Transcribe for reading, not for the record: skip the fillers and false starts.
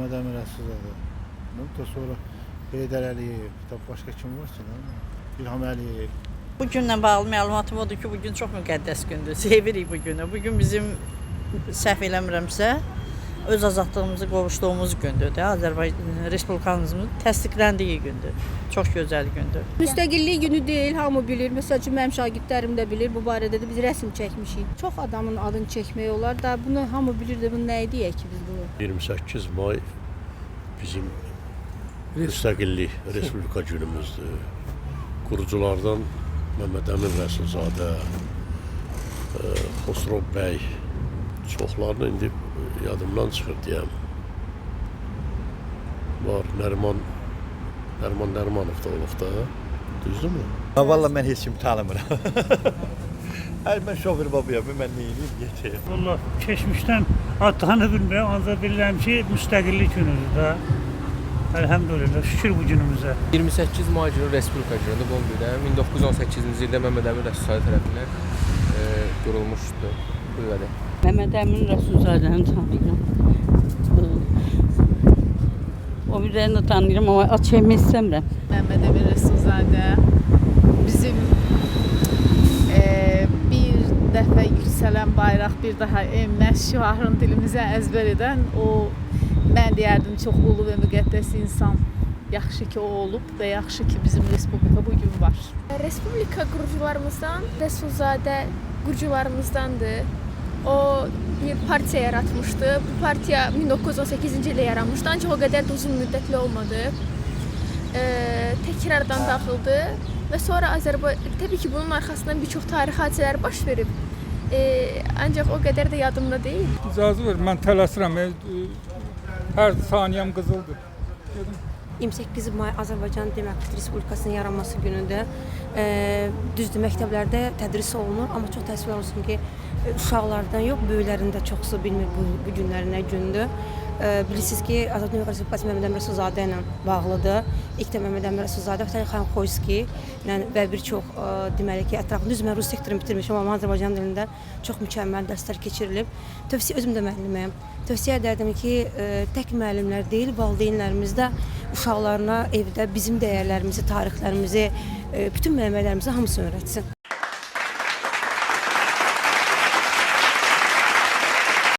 Mehmet Emin Rəsulzadə. Da sonra Heydər Əliyev, başqa kim var ki? İlham Əliyev. Bu günlə bağlı məlumatım odur ki, bugün çox müqəddəs gündür. Sevirik bu günü. Bugün bizim səhv eləmirəmsə, öz azadlığımızı qovuşduğumuz gündür də. Azərbaycan Respublikamızın təsdiqləndiyi gündür. Çox gözəl gündür. Müstəqillik günü deyil, hamı bilir. Məsəl üçün mənim şagirdlərim də bilir. Bu barədə də biz rəsm çəkmişik. Çox adamın adını çəkmək olar da bunu hamı bilir də bunu nə edəyək ki biz bunu? 28 may bizim müstəqillik Respublika günümüzdür. Quruculardan Mehmet Emin Rəsulzadə, Xosrov bəy, çoxlarını indi yadımdan çıxır deyəm. Var, Nəriman Nərimanov da olub da, düzdürmü? Valla mən heç kimi tanımıram. Mən şoför babayam, mən neyim, yeter. Valla keçmişdən adlarını bilmirəm, ancaq bilirəm ki, müstəqillik günüdür da. Elhamdülillah, şükür bu günümüzə. 28 may günü Respublika günüdür, bu bilirəm. 1918-ci ildə Mehmet Emin Rəsulzadə tərəfindən qurulmuşdu bu qədər. Mehmet Emin Rəsulzadəni tanıyıram. O birilərini tanıyıram, amma ad çəkmək istəmirəm. Mehmet Emin Rəsulzadə bizim bir dəfə yüksələn bayraq, bir daha enməz şiarını dilimizə əzbər edən o, mən deyərdim, çox ulu və müqəddəs insan. Yaxşı ki o olub və yaxşı ki bizim Respublika bugün var. Respublika qurucularımızdan, Rəsulzadə qurucularımızdandır. O bir partiya yaratmışdı. Bu partiya 1918-ci ildə yaranmışdı, ancaq o qədər də uzun müddətli olmadı. Təkrardan daxildi və sonra təbii ki bunun arxasından bir çox tarixi hadisələr baş verib. Ancaq o qədər də yadımda deyil. İcazə ver, mən tələsirəm. Hər saniyəm qızıldır. 28 may Azərbaycan Demokratik Respublikasının yaranması günündə düzdür, məktəblərdə tədris olunur, amma çox təəssüflər olsun ki, uşaqlardan yox, böyüklərin də çoxsu bilmir bu günlərin nə gündür. Bilirsiniz ki, Azərbaycan Demokratik Respublikası Mehmet Emin Rəsulzadə ilə bağlıdır. İlk də Mehmet Emin Rəsulzadə, Vətəli xan Xoyski və bir çox deməli ki, ətrafında düz mən rus sektorunu bitirmişəm, amma Azərbaycan dilində çox mükəmməl dərslər keçirilib. Tövsiyə, özüm də müəlliməyəm. Tövsiyə edərdim ki, tək müəllimlər deyil, valideynlərimiz də uşaqlarına evdə bizim dəyərlərimizi, tarixlərimizi, bütün mənbələrimizi hamısını öyrətsin.